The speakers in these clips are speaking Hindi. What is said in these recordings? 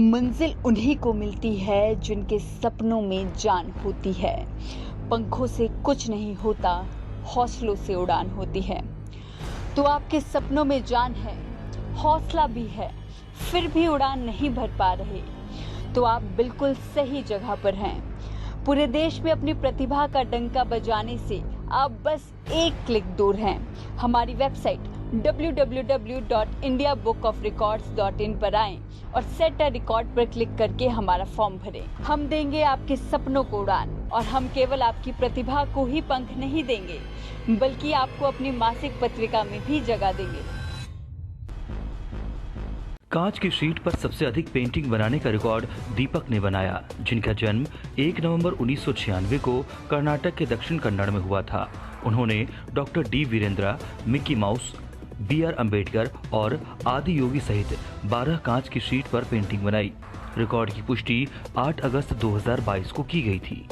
मंजिल उन्हीं को मिलती है जिनके सपनों में जान होती है। पंखों से कुछ नहीं होता, हौसलों से उड़ान होती है। तो आपके सपनों में जान है, हौसला भी है, फिर भी उड़ान नहीं भर पा रहे, तो आप बिल्कुल सही जगह पर हैं। पूरे देश में अपनी प्रतिभा का डंका बजाने से आप बस एक क्लिक दूर हैं। हमारी वेबसाइट www.indiabookofrecords.in पर आएं और सेट अ रिकॉर्ड पर क्लिक करके हमारा फॉर्म भरें। हम देंगे आपके सपनों को उड़ान, और हम केवल आपकी प्रतिभा को ही पंख नहीं देंगे, बल्कि आपको अपनी मासिक पत्रिका में भी जगह देंगे। कांच की शीट पर सबसे अधिक पेंटिंग बनाने का रिकॉर्ड दीपक ने बनाया, जिनका जन्म 1 नवंबर 1996 को कर्नाटक के दक्षिण कन्नड़ में हुआ था। उन्होंने doctor D Virendra, Mickey Mouse, B R. Ambedkar और आदि योगी सहित 12 कांच की शीट पर पेंटिंग बनाई। रिकॉर्ड की पुष्टि 8 अगस्त 2022 को की गई थी।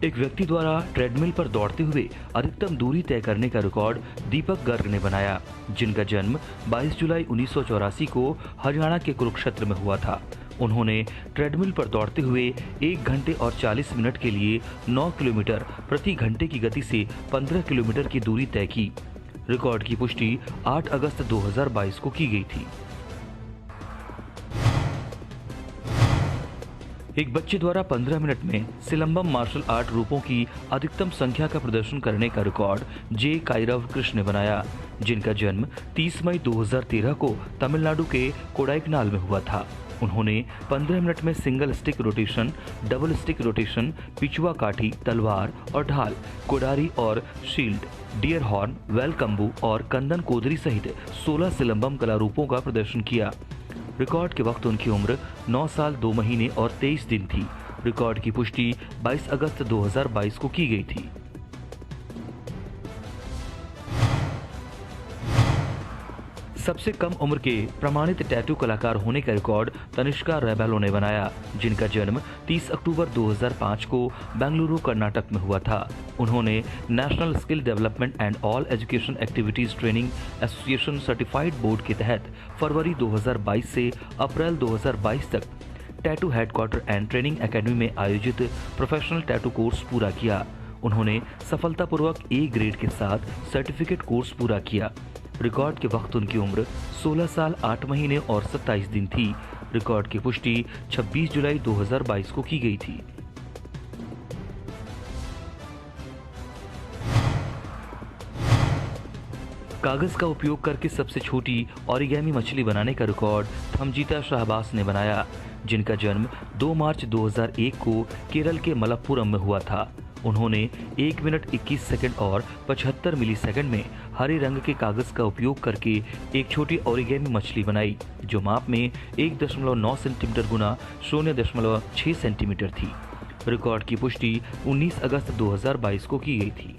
एक व्यक्ति द्वारा ट्रेडमिल पर दौड़ते हुए अधिकतम दूरी तय करने का रिकॉर्ड दीपक गर्ग ने बनाया, जिनका जन्म 22 जुलाई 1984 को हरियाणा के कुरुक्षेत्र में हुआ था। उन्होंने ट्रेडमिल पर दौड़ते हुए 1 घंटे और 40 मिनट के लिए 9 किलोमीटर प्रति घंटे की गति से 15 किलोमीटर की दूरी तय की। रिकॉर्ड की पुष्टि 8 अगस्त 2022 को की गई थी। एक बच्चे द्वारा 15 मिनट में सिलंबम मार्शल आर्ट रूपों की अधिकतम संख्या का प्रदर्शन करने का रिकॉर्ड जे काइरव कृष्ण ने बनाया, जिनका जन्म 30 मई 2013 को तमिलनाडु के कोडाईकनाल में हुआ था। उन्होंने 15 मिनट में single stick rotation, double stick rotation, पिचुआ काठी, तलवार और ढाल, कोडारी और शील्ड, डियर हॉर्न, वेल कम्बू और कंदन कोदरी सहित 16 सिलंबम कला रूपों का प्रदर्शन किया। रिकॉर्ड के वक्त उनकी उम्र 9 साल 2 महीने और 23 दिन थी। रिकॉर्ड की पुष्टि 22 अगस्त 2022 को की गई थी। सबसे कम उम्र के प्रमाणित टैटू कलाकार होने का रिकॉर्ड तनिष्का रेबेलो ने बनाया, जिनका जन्म 30 अक्टूबर 2005 को बेंगलुरु कर्नाटक में हुआ था। उन्होंने national skill development and all education activities training association certified board के तहत फरवरी 2022 से अप्रैल 2022 तक tattoo headquarter and training academy में आयोजित प्रोफेशनल टैटू कोर्स पूरा किया। उन्होंने सफलतापूर्वक ए ग्रेड के साथ सर्टिफिकेट कोर्स पूरा किया। रिकॉर्ड के वक्त उनकी उम्र 16 साल 8 महीने और 27 दिन थी। रिकॉर्ड की पुष्टि 26 जुलाई 2022 को की गई थी। कागज का उपयोग करके सबसे छोटी ओरिगेमी मछली बनाने का रिकॉर्ड थमजीता शाहबाज ने बनाया, जिनका जन्म 2 मार्च 2001 को केरल के मलप्पुरम में हुआ था। उन्होंने 1 मिनट 21 सेकंड और 75 मिलीसेकंड में हरे रंग के कागज का उपयोग करके एक छोटी ओरिगेमी मछली बनाई, जो माप में 1.9 सेंटीमीटर गुना 0.6 सेंटीमीटर थी। रिकॉर्ड की पुष्टि 19 अगस्त 2022 को की गई थी।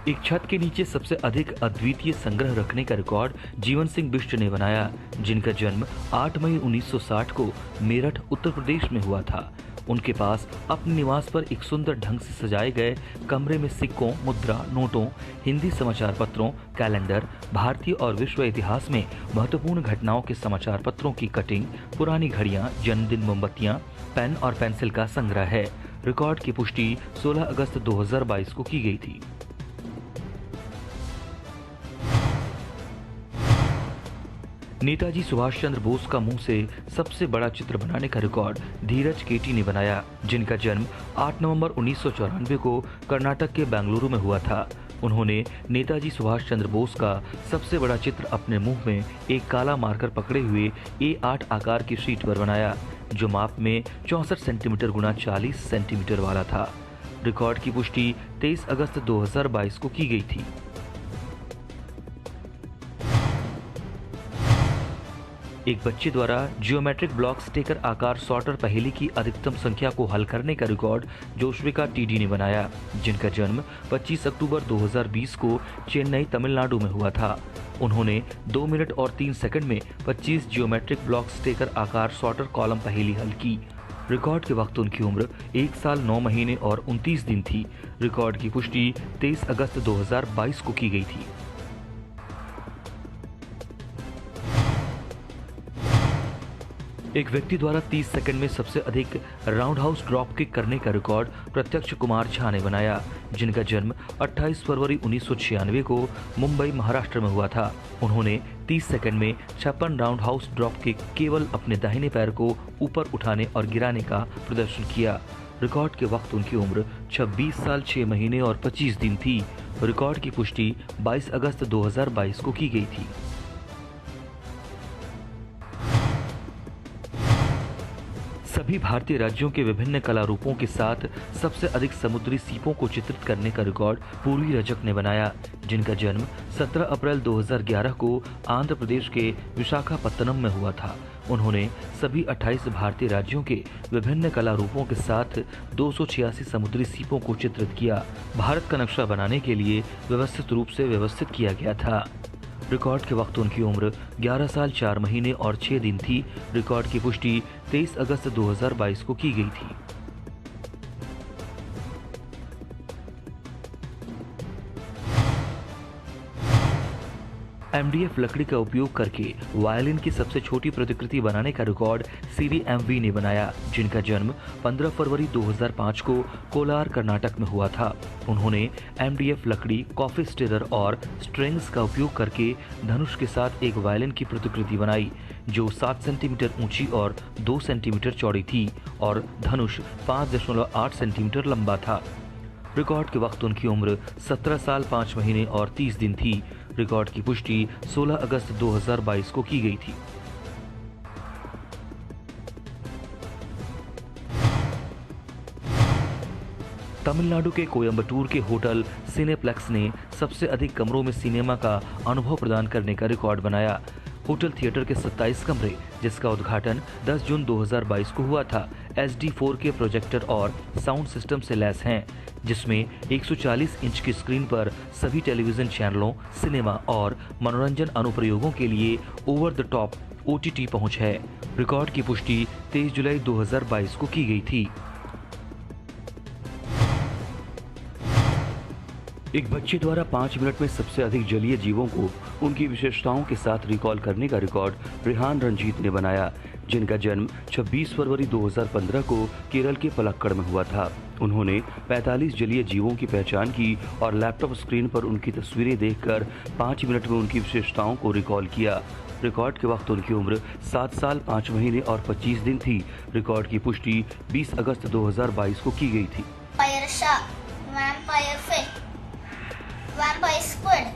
एक छत के नीचे सबसे अधिक अद्वितीय संग्रह रखने का रिकॉर्ड जीवन सिंह बिष्ट ने बनाया, जिनका जन्म 8 मई 1960 को मेरठ, उत्तर प्रदेश में हुआ था। उनके पास अपने निवास पर एक सुंदर ढंग से सजाए गए कमरे में सिक्कों, मुद्रा, नोटों, हिंदी समाचार पत्रों, कैलेंडर, भारतीय और विश्व इतिहास में महत्वपूर्ण घटनाओं के समाचार पत्रों की कटिंग, पुरानी घड़ियां, जन्मदिन मोमबत्तियां, पेन और पेंसिल का संग्रह है। रिकॉर्ड की पुष्टि 16 अगस्त 2022 को की गई थी। नेताजी सुभाष चंद्र बोस का मुंह से सबसे बड़ा चित्र बनाने का रिकॉर्ड धीरज केटी ने बनाया, जिनका जन्म 8 नवंबर 1994 को कर्नाटक के बेंगलुरु में हुआ था। उन्होंने नेताजी सुभाष चंद्र बोस का सबसे बड़ा चित्र अपने मुंह में एक काला मार्कर पकड़े हुए A8 आकार की शीट पर बनाया, जो माप में 64 सेंटीमीटर गुना 40 सेंटीमीटर वाला था। रिकॉर्ड की पुष्टि 23 अगस्त 2022 को की गई थी। एक बच्चे द्वारा जियोमेट्रिक ब्लॉक स्टेकर आकार सॉर्टर पहेली की अधिकतम संख्या को हल करने का रिकॉर्ड जोश्विका टीडी ने बनाया, जिनका जन्म 25 अक्टूबर 2020 को चेन्नई, तमिलनाडु में हुआ था। उन्होंने 2 मिनट और 3 सेकंड में 25 जियोमेट्रिक ब्लॉक स्टेकर आकार सॉर्टर कॉलम पहेली हल की। रिकॉर्ड के वक्त उनकी उम्र 1 साल 9 महीने और 29 दिन थी। रिकॉर्ड की पुष्टि 23 अगस्त 2022 को की गई थी। एक व्यक्ति द्वारा 30 सेकंड में सबसे अधिक राउंड हाउस ड्रॉप किक करने का रिकॉर्ड प्रत्यक्ष कुमार झा ने बनाया, जिनका जन्म 28 फरवरी 1996 को मुंबई, महाराष्ट्र में हुआ था। उन्होंने 30 सेकंड में 56 राउंड हाउस ड्रॉप किक केवल अपने दाहिने पैर को ऊपर उठाने और गिराने का प्रदर्शन किया। रिकॉर्ड के वक्त उनकी उम्र 26 साल 6 महीने और 25 दिन थी। रिकॉर्ड की पुष्टि 22 अगस्त 2022 को की गई थी। सभी भारतीय राज्यों के विभिन्न कला रूपों के साथ सबसे अधिक समुद्री सीपों को चित्रित करने का रिकॉर्ड पूर्वी रजक ने बनाया, जिनका जन्म 17 अप्रैल 2011 को आंध्र प्रदेश के विशाखापत्तनम में हुआ था। उन्होंने सभी 28 भारतीय राज्यों के विभिन्न कला रूपों के साथ 286 समुद्री सीपों को चित्रित किया। भारत का नक्शा बनाने के लिए व्यवस्थित रूप से व्यवस्थित किया गया था। रिकॉर्ड के वक्त उनकी उम्र 11 साल 4 महीने और 6 दिन थी। रिकॉर्ड की पुष्टि 23 अगस्त 2022 को की गई थी। MDF लकड़ी का उपयोग करके वायलिन की सबसे छोटी प्रतिकृति बनाने का रिकॉर्ड CDMV ने बनाया, जिनका जन्म 15 फरवरी 2005 को कोलार, कर्नाटक में हुआ था। उन्होंने MDF लकड़ी, कॉफी स्टिरर और स्ट्रिंग्स का उपयोग करके धनुष के साथ एक वायलिन की प्रतिकृति बनाई, जो 7 सेंटीमीटर ऊंची और 2 सेंटीमीटर चौड़ी थी और धनुष 5.8 सेंटीमीटर लंबा था। रिकॉर्ड के वक्त उनकी उम्र 17 साल 5 महीने और 30 दिन थी। रिकॉर्ड की पुष्टि 16 अगस्त 2022 को की गई थी। तमिलनाडु के कोयम्बटूर के होटल सिनेप्लेक्स ने सबसे अधिक कमरों में सिनेमा का अनुभव प्रदान करने का रिकॉर्ड बनाया। होटल थिएटर के 27 कमरे, जिसका उद्घाटन 10 जून 2022 को हुआ था, HD 4K प्रोजेक्टर और साउंड सिस्टम से लैस हैं, जिसमें 140 इंच की स्क्रीन पर सभी टेलीविजन चैनलों, सिनेमा और मनोरंजन अनुप्रयोगों के लिए ओवर द टॉप OTT पहुंच है। रिकॉर्ड की पुष्टि 23 जुलाई 2022 को की गई थी। एक बच्चे द्वारा 5 मिनट में सबसे अधिक जलीय जीवों को उनकी विशेषताओं के साथ रिकॉल करने का रिकॉर्ड रेहान रंजीत ने बनाया, जिनका जन्म 26 फरवरी 2015 को केरल के पलक्कड़ में हुआ था। उन्होंने 45 जलीय जीवों की पहचान की और लैपटॉप स्क्रीन पर उनकी तस्वीरें देखकर 5 मिनट में उनकी विशेषताओं को रिकॉल किया। रिकॉर्ड के वक्त उनकी उम्र 7 साल 5 महीने और 25 दिन थी। रिकॉर्ड की पुष्टि 20 अगस्त 2022 को की गई थी। Vampire squid.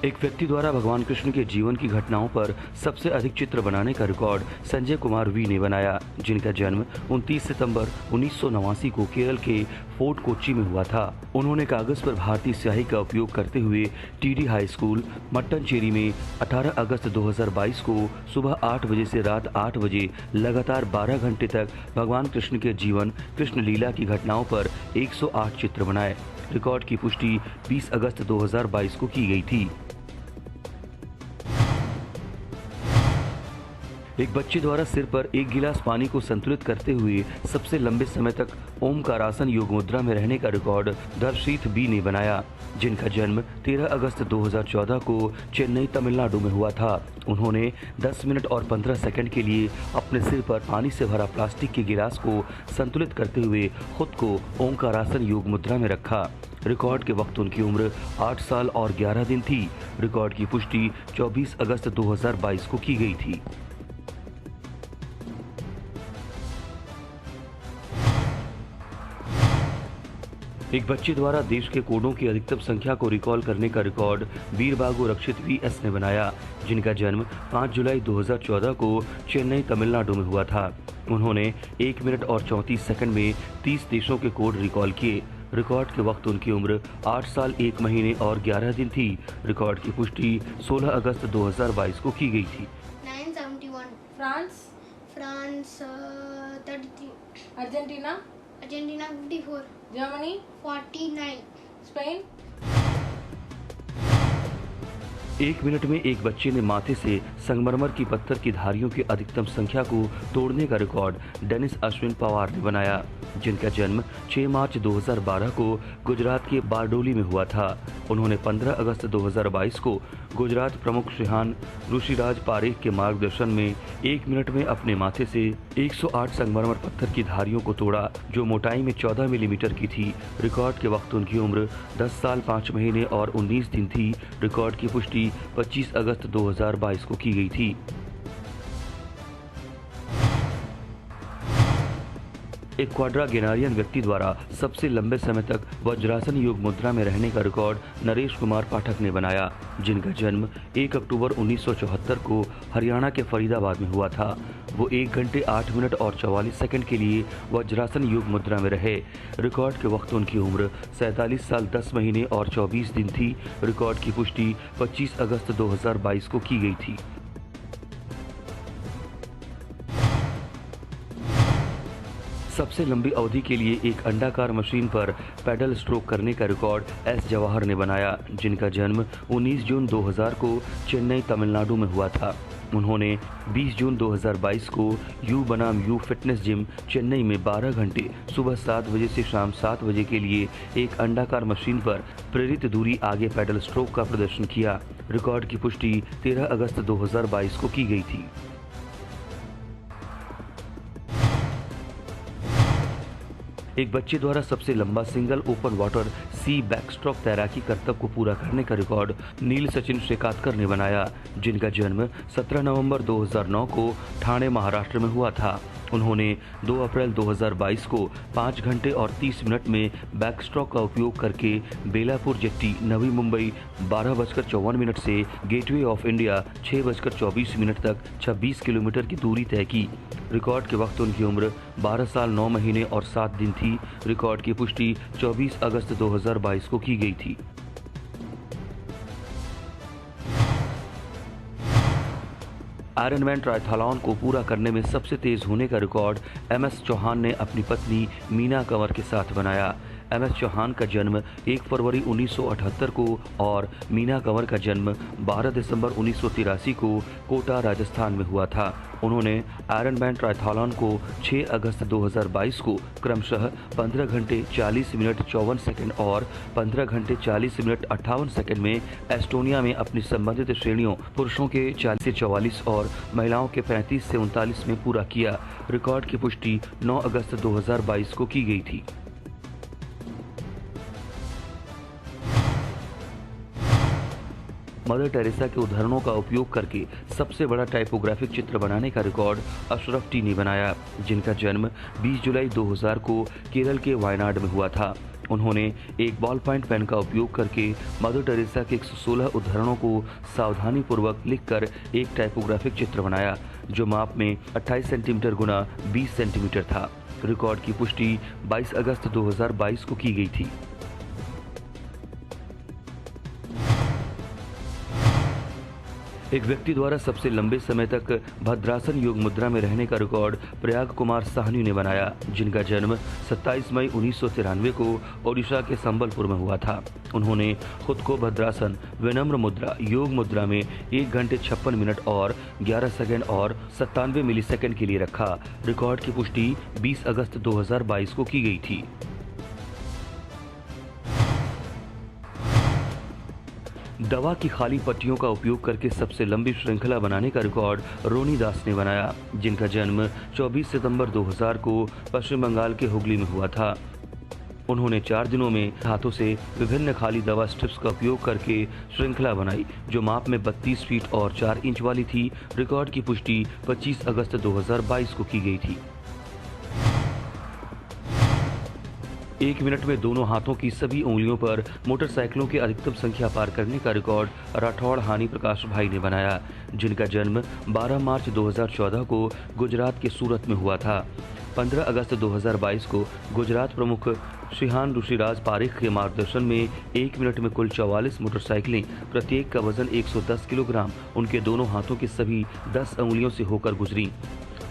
एक व्यक्ति द्वारा भगवान कृष्ण के जीवन की घटनाओं पर सबसे अधिक चित्र बनाने का रिकॉर्ड संजय कुमार वी ने बनाया, जिनका जन्म 29 सितंबर 1989 को केरल के फोर्ट कोच्चि में हुआ था। उन्होंने कागज पर भारतीय स्याही का उपयोग करते हुए TD हाई स्कूल, मट्टनचेरी में 18 अगस्त 2022 को सुबह 8 बजे से रात 8 बजे लगातार 12 घंटे तक भगवान कृष्ण के जीवन, कृष्ण लीला की घटनाओं पर 108 चित्र बनाए। रिकॉर्ड की पुष्टि 20 अगस्त 2022 को की गई थी। एक बच्चे द्वारा सिर पर एक गिलास पानी को संतुलित करते हुए सबसे लंबे समय तक ओमकारासन योग मुद्रा में रहने का रिकॉर्ड दर्शीत बी ने बनाया, जिनका जन्म 13 अगस्त 2014 को चेन्नई, तमिलनाडु में हुआ था। उन्होंने 10 मिनट और 15 सेकंड के लिए अपने सिर पर पानी से भरा प्लास्टिक के गिलास को संतुलित करते हुए खुद को ओमकारासन योग मुद्रा में रखा। रिकॉर्ड के वक्त उनकी उम्र 8 साल और 11 दिन थी। रिकॉर्ड की पुष्टि 24 अगस्त 2022 को की गई थी। एक बच्चे द्वारा देश के कोडों की अधिकतम संख्या को रिकॉल करने का रिकॉर्ड वीरबागु रक्षित VS ने बनाया, जिनका जन्म 5 जुलाई 2014 को चेन्नई, तमिलनाडु में हुआ था। उन्होंने 1 मिनट और 34 सेकंड में 30 देशों के कोड रिकॉल किए। रिकॉर्ड के वक्त उनकी उम्र 8 साल 1 महीने और 11 दिन थी। रिकॉर्ड की पुष्टि 16 अगस्त 2022 को की गई थी। 971 France, 33 Argentina, 54 Germany, 49 Spain, 1 minute में एक बच्चे ने माथे से संगमरमर की पत्थर की धारियों की अधिकतम संख्या को तोड़ने का रिकॉर्ड डेनिस अश्विन पवार ने बनाया, जिनका जन्म 6 मार्च 2012 को गुजरात के बारडोली में हुआ था। उन्होंने 15 अगस्त 2022 को गुजरात प्रमुख शिहान ऋषिराज पारेख के मार्गदर्शन में 1 मिनट में अपने माथे से 108 संगमरमर पत्थर की धारियों को तोड़ा, जो मोटाई में 14 मिलीमीटर की थी। रिकॉर्ड के वक्त उनकी उम्र 10 साल 5 महीने और 19 दिन थी। रिकॉर्ड की पुष्टि 25 अगस्त 2022 को की गई थी। एक क्वाड्रागेनारियन व्यक्ति द्वारा सबसे लंबे समय तक वज्रासन योग मुद्रा में रहने का रिकॉर्ड नरेश कुमार पाठक ने बनाया, जिनका जन्म 1 अक्टूबर 1974 को हरियाणा के फरीदाबाद में हुआ था। वो 1 घंटे 8 मिनट और 44 सेकंड के लिए वज्रासन योग मुद्रा में रहे। रिकॉर्ड के वक्त उनकी उम्र 47 साल 10 महीने और 24 दिन थी। रिकॉर्ड की पुष्टि 25 अगस्त 2022 को की गई थी। सबसे लंबी अवधि के लिए एक अंडाकार मशीन पर पैडल स्ट्रोक करने का रिकॉर्ड एस जवाहर ने बनाया, जिनका जन्म 19 जून 2000 को चेन्नई, तमिलनाडु में हुआ था। उन्होंने 20 जून 2022 को यू बनाम यू फिटनेस जिम चेन्नई में 12 घंटे सुबह 7 बजे से शाम 7 बजे के लिए एक अंडाकार मशीन पर प्रेरित दूरी आगे पैडल स्ट्रोक का प्रदर्शन किया। रिकॉर्ड की पुष्टि 13 अगस्त 2022 को की गई थी। एक बच्चे द्वारा सबसे लंबा सिंगल ओपन वाटर सी बैकस्ट्रोक तैराकी करतब को पूरा करने का रिकॉर्ड नील सचिन शेकातकर ने बनाया, जिनका जन्म 17 नवंबर 2009 को ठाणे, महाराष्ट्र में हुआ था। उन्होंने 2 अप्रैल 2022 को 5 घंटे और 30 मिनट में बैकस्ट्रोक का उपयोग करके बेलापुर जेट्टी, नवी मुंबई 12:54 से गेटवे ऑफ इंडिया 6:24 तक 26 किलोमीटर की दूरी तय की। रिकॉर्ड के वक्त उनकी उम्र 12 साल 9 महीने और 7 दिन थी। रिकॉर्ड की पुष्टि 24 अगस्त 2022 को की गई थी। आयरनमैन ट्रायथलॉन को पूरा करने में सबसे तेज होने का रिकॉर्ड एमएस चौहान ने अपनी पत्नी मीना कंवर के साथ बनाया। एमएस चौहान का जन्म 1 फरवरी 1978 को और मीना कंवर का जन्म 12 दिसंबर 1983 को कोटा, राजस्थान में हुआ था। उन्होंने आयरनमैन ट्रायथलॉन को 6 अगस्त 2022 को क्रमशः 15 घंटे 40 मिनट 54 सेकंड और 15 घंटे 40 मिनट 58 सेकंड में एस्टोनिया में अपनी संबंधित श्रेणियों पुरुषों के 40 से 44 और महिलाओं के 35 से 39 में पूरा किया। रिकॉर्ड की पुष्टि 9 अगस्त 2022 को की गई थी। मदर टेरेसा के उदाहरणों का उपयोग करके सबसे बड़ा टाइपोग्राफिक चित्र बनाने का रिकॉर्ड अशरफ टी ने बनाया, जिनका जन्म 20 जुलाई 2000 को केरल के वायनाड में हुआ था। उन्होंने एक बॉल पॉइंट पेन का उपयोग करके मदर टेरेसा के 116 उदाहरणों को सावधानीपूर्वक लिखकर एक टाइपोग्राफिक चित्र बनाया, जो माप में 28 सेंटीमीटर गुना 20 सेंटीमीटर था। रिकॉर्ड की पुष्टि 22 अगस्त 2022 को की गई थी। एक व्यक्ति द्वारा सबसे लंबे समय तक भद्रासन योग मुद्रा में रहने का रिकॉर्ड प्रयाग कुमार साहनी ने बनाया, जिनका जन्म 27 मई 1993 को ओडिशा के संबलपुर में हुआ था। उन्होंने खुद को भद्रासन विनम्र मुद्रा योग मुद्रा में 1 घंटे 56 मिनट और 11 सेकंड और 97 मिलीसेकंड के लिए रखा। रिकॉर्ड की पुष्टि 20 अगस्त 2022 को की गई थी। दवा की खाली पट्टियों का उपयोग करके सबसे लंबी श्रृंखला बनाने का रिकॉर्ड रोनी दास ने बनाया, जिनका जन्म 24 सितंबर 2000 को पश्चिम बंगाल के हुगली में हुआ था। उन्होंने 4 दिनों में हाथों से विभिन्न खाली दवा स्ट्रिप्स का उपयोग करके श्रृंखला बनाई, जो माप में 32 फीट और 4 इंच वाली थी। रिकॉर्ड की पुष्टि 25 अगस्त 2022 को की गई थी। 1 मिनट में दोनों हाथों की सभी उंगलियों पर मोटरसाइकिलों की अधिकतम संख्या पार करने का रिकॉर्ड राठौड़ हानि प्रकाश भाई ने बनाया, जिनका जन्म 12 मार्च 2014 को गुजरात के सूरत में हुआ था। 15 अगस्त 2022 को गुजरात प्रमुख शिहान ऋषिराज पारेख के मार्गदर्शन में 1 मिनट में कुल 44 मोटरसाइकिलें, प्रत्येक का वजन 110 किलोग्राम, उनके दोनों हाथों की सभी 10 उंगलियों से होकर गुजरी।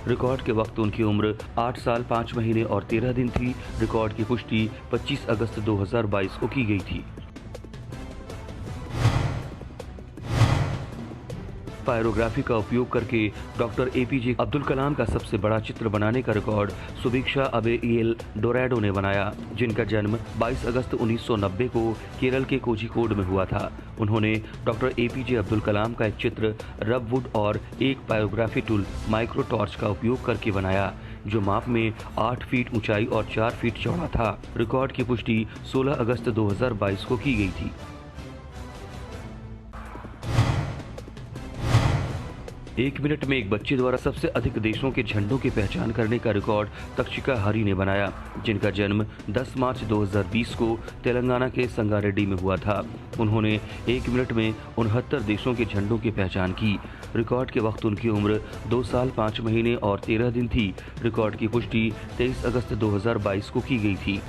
रिकॉर्ड के वक्त उनकी उम्र 8 साल 5 महीने और 13 दिन थी। रिकॉर्ड की पुष्टि 25 अगस्त 2022 को की गई थी। पायरोग्राफी का उपयोग करके डॉक्टर एपीजे अब्दुल कलाम का सबसे बड़ा चित्र बनाने का रिकॉर्ड सुभिक्षा अबेइल डोरैडो ने बनाया, जिनका जन्म 22 अगस्त 1990 को केरल के कोझिकोड में हुआ था। उन्होंने डॉक्टर एपीजे अब्दुल कलाम का एक चित्र रब वुड और एक पायरोग्राफी टूल माइक्रो टॉर्च का उपयोग करके बनाया, जो माप में 8 फीट ऊंचाई और 4 फीट चौड़ा था। रिकॉर्ड की पुष्टि 16 अगस्त 2022 को की गई थी। एक मिनट में एक बच्चे द्वारा सबसे अधिक देशों के झंडों की पहचान करने का रिकॉर्ड तक्षिका हरी ने बनाया, जिनका जन्म 10 मार्च 2020 को तेलंगाना के संगारेड्डी में हुआ था। उन्होंने एक मिनट में 69 देशों के झंडों की पहचान की। रिकॉर्ड के वक्त उनकी उम्र 2 साल 5 महीने और 13 दिन थी। रिकॉर्ड की पुष्टि 23 अगस्त 2022 को की गई थी।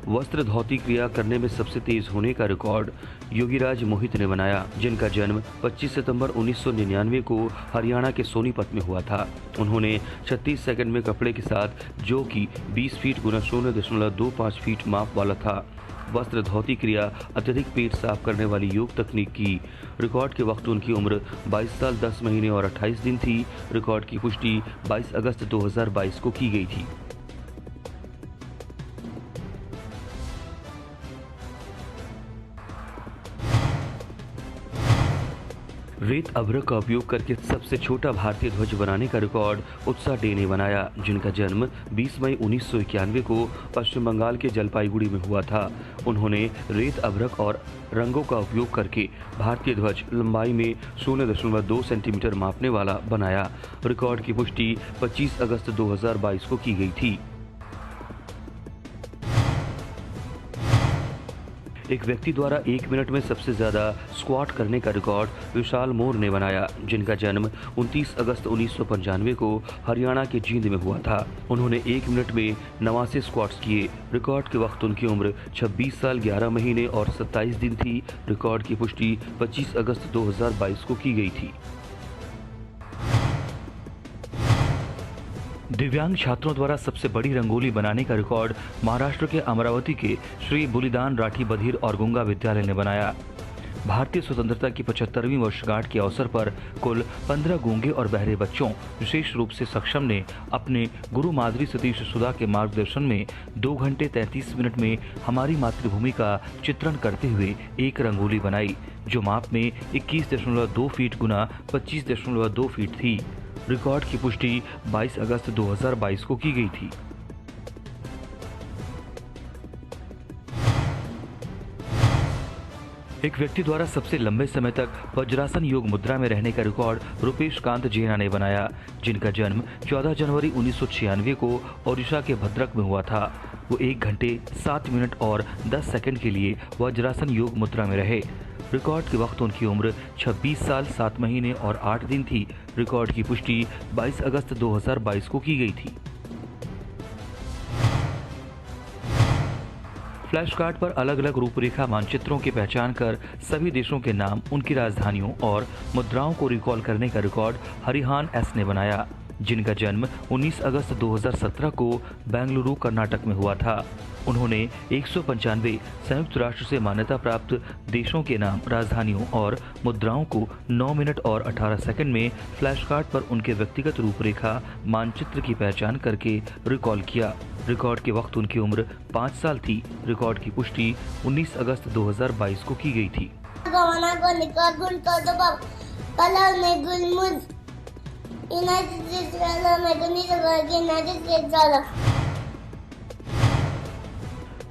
वस्त्र धोती क्रिया करने में सबसे तेज होने का रिकॉर्ड योगीराज मोहित ने बनाया, जिनका जन्म 25 सितंबर 1999 को हरियाणा के सोनीपत में हुआ था। उन्होंने 36 सेकंड में कपड़े के साथ, जो कि 20 फीट गुना 0.25 फीट माप वाला था, वस्त्र धोती क्रिया अत्यधिक पेट साफ करने वाली योग तकनीक की। रिकॉर्ड के वक्त उनकी उम्र 22 साल 10 महीने और 28 दिन थी। रिकॉर्ड की पुष्टि 22 अगस्त 2022 को की गई थी। रेत अभ्रक का उपयोग करके सबसे छोटा भारतीय ध्वज बनाने का रिकॉर्ड उत्साह डे ने बनाया, जिनका जन्म 20 मई 1991 को पश्चिम बंगाल के जलपाईगुड़ी में हुआ था। उन्होंने रेत अभ्रक और रंगों का उपयोग करके भारतीय ध्वज लंबाई में 0.2 सेंटीमीटर मापने वाला बनाया। रिकॉर्ड की पुष्टि 25 अगस्त 2022 को की गई थी। एक व्यक्ति द्वारा एक मिनट में सबसे ज्यादा स्क्वाट करने का रिकॉर्ड विशाल मोर ने बनाया, जिनका जन्म 29 अगस्त 1995 को हरियाणा के जींद में हुआ था। उन्होंने एक मिनट में 89 स्क्वाट्स किए। रिकॉर्ड के वक्त उनकी उम्र 26 साल 11 महीने और 27 दिन थी। रिकॉर्ड की पुष्टि 25 अगस्त 2022 को की गई थी। दिव्यांग छात्रों द्वारा सबसे बड़ी रंगोली बनाने का रिकॉर्ड महाराष्ट्र के अमरावती के श्री बुलिदान राठी बधिर और गुंगा विद्यालय ने बनाया। भारतीय स्वतंत्रता की 75वीं वर्षगांठ के अवसर पर कुल 15 गूंगे और बहरे बच्चों, विशेष रूप से सक्षम, ने अपने गुरु माधुरी सतीश सुधा के मार्गदर्शन में 2 घंटे 33 मिनट में हमारी मातृभूमि का चित्रण करते हुए एक रंगोली बनाई, जो माप में 21.2 फीट गुना 25.2 फीट थी। रिकॉर्ड की पुष्टि 22 अगस्त 2022 को की गई थी। एक व्यक्ति द्वारा सबसे लंबे समय तक वज्रासन योग मुद्रा में रहने का रिकॉर्ड रुपेश कांत जेना ने बनाया, जिनका जन्म 14 जनवरी 1996 को ओडिशा के भद्रक में हुआ था। वो 1 घंटे 7 मिनट और 10 सेकंड के लिए वज्रासन योग मुद्रा में रहे। रिकॉर्ड के वक्त उनकी उम्र 26 साल 7 महीने और 8 दिन थी। रिकॉर्ड की पुष्टि 22 अगस्त 2022 को की गई थी। फ्लैश कार्ड पर अलग अलग रूपरेखा मानचित्रों की पहचान कर सभी देशों के नाम, उनकी राजधानियों और मुद्राओं को रिकॉल करने का रिकॉर्ड हरिहान एस ने बनाया, जिनका जन्म 19 अगस्त 2017 को बेंगलुरु कर्नाटक में हुआ था। उन्होंने 195 संयुक्त राष्ट्र से मान्यता प्राप्त देशों के नाम, राजधानियों और मुद्राओं को 9 मिनट और 18 सेकंड में फ्लैश कार्ड पर उनके व्यक्तिगत रूपरेखा मानचित्र की पहचान करके रिकॉल किया। रिकॉर्ड के वक्त उनकी उम्र 5 साल थी। रिकॉर्ड की पुष्टि 19 अगस्त 2022 को की गई थी।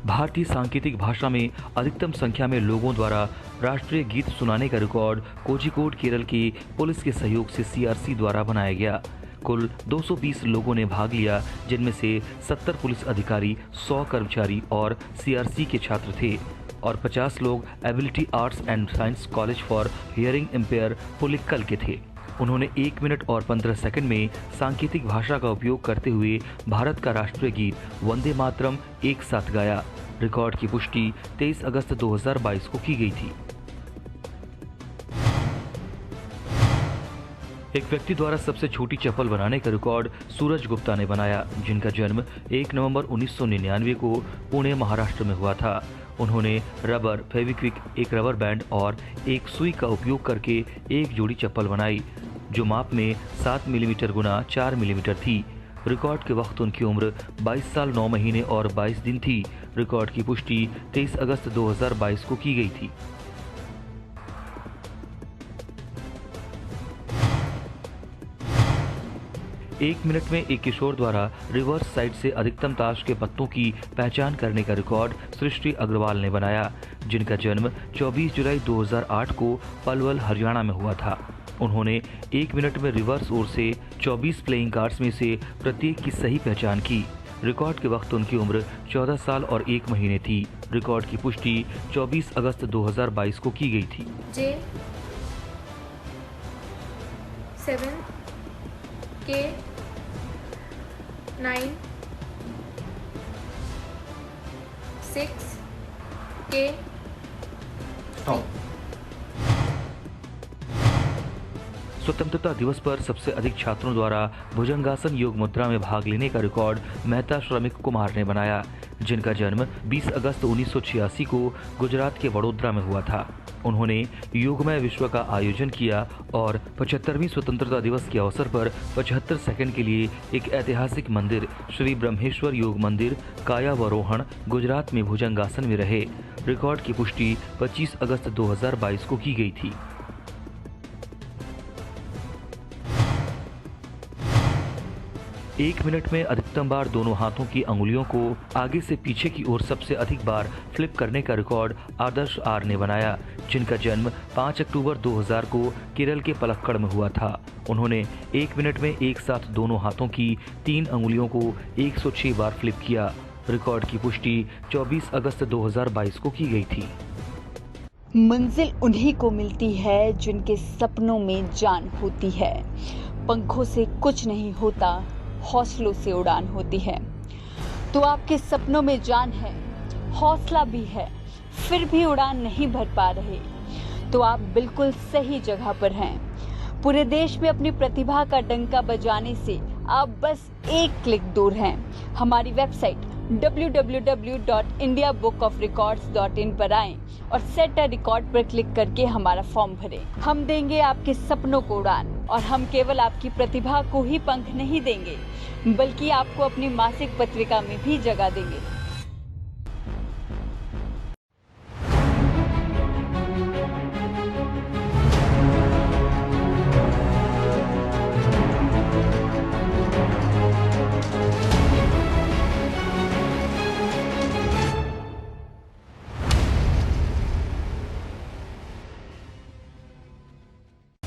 भारतीय सांकेतिक भाषा में अधिकतम संख्या में लोगों द्वारा राष्ट्रीय गीत सुनाने का रिकॉर्ड कोझिकोड केरल की पुलिस के सहयोग से सीआरसी द्वारा बनाया गया। कुल 220 लोगों ने भाग लिया, जिनमें से 70 पुलिस अधिकारी, 100 कर्मचारी और सीआरसी के छात्र थे और 50 लोग ability arts and science college for hearing impair Pulikkal के थे। उन्होंने 1 मिनट और 15 सेकंड में सांकेतिक भाषा का उपयोग करते हुए भारत का राष्ट्रीय गीत वंदे मातरम एक साथ गाया। रिकॉर्ड की पुष्टि 23 अगस्त 2022 को की गई थी। एक व्यक्ति द्वारा सबसे छोटी चप्पल बनाने का रिकॉर्ड सूरज गुप्ता ने बनाया, जिनका जन्म 1 नवंबर 1999 को पुणे, महाराष्ट्र में हुआ था। उन्होंने रबर, फेविक्विक, एक रबर बैंड और एक सुई का उपयोग करके एक जोड़ी चप्पल बनाई जो माप में 7 मिलीमीटर गुना 4 मिलीमीटर थी। रिकॉर्ड के वक्त उनकी उम्र 22 साल 9 महीने और 22 दिन थी। रिकॉर्ड की पुष्टि 23 अगस्त 2022 को की गई थी। एक मिनट में एक किशोर द्वारा रिवर्स साइड से अधिकतम ताश के पत्तों की पहचान करने का रिकॉर्ड सृष्टि अग्रवाल ने बनाया, जिनका जन्म 24 जुलाई 2008 को पलवल, हरियाणा में हुआ था। उन्होंने एक मिनट में रिवर्स ओर से 24 प्लेइंग कार्ड्स में से प्रत्येक की सही पहचान की। रिकॉर्ड के वक्त उनकी उम्र 14 साल और 1 महीने थी। रिकॉर्ड की पुष्टि 24 अगस्त 2022 को की गई थी। J 7 K 9 6 K स्वतंत्रता दिवस पर सबसे अधिक छात्रों द्वारा भुजंगासन योग मुद्रा में भाग लेने का रिकॉर्ड मेहता श्रमिक कुमार ने बनाया, जिनका जन्म 20 अगस्त 1986 को गुजरात के वडोदरा में हुआ था। उन्होंने योगमय विश्व का आयोजन किया और 75वीं स्वतंत्रता दिवस के अवसर पर 75 सेकंड के लिए एक ऐतिहासिक मंदिर श्री ब्रह्मेश्वर योग मंदिर कायावरोहण गुजरात में भुजंगासन में रहे। रिकॉर्ड की पुष्टि 25 अगस्त 2022 को की गई थी। एक मिनट में अधिकतम बार दोनों हाथों की अंगुलियों को आगे से पीछे की ओर सबसे अधिक बार फ्लिप करने का रिकॉर्ड आदर्श आर ने बनाया, जिनका जन्म 5 अक्टूबर 2000 को केरल के पलक्कड़ में हुआ था। उन्होंने एक मिनट में एक साथ दोनों हाथों की 3 अंगुलियों को 106 बार फ्लिप किया। रिकॉर्ड की पुष्टि 24 अगस्त 2022 को की गई थी। मंजिल उन्हीं को मिलती है जिनके सपनों में जान होती है। पंखों से कुछ नहीं होता, हौसलों से उड़ान होती है। तो आपके सपनों में जान है, हौसला भी है, फिर भी उड़ान नहीं भर पा रहे, तो आप बिल्कुल सही जगह पर हैं। पूरे देश में अपनी प्रतिभा का डंका बजाने से आप बस एक क्लिक दूर हैं। हमारी वेबसाइट www.indiabookofrecords.in पर आएं और सेट अ रिकॉर्ड पर क्लिक करके हमारा फॉर्म भरें। हम देंगे आपके सपनों को उड़ान, और हम केवल आपकी प्रतिभा को ही पंख नहीं देंगे, बल्कि आपको अपनी मासिक पत्रिका में भी जगह देंगे।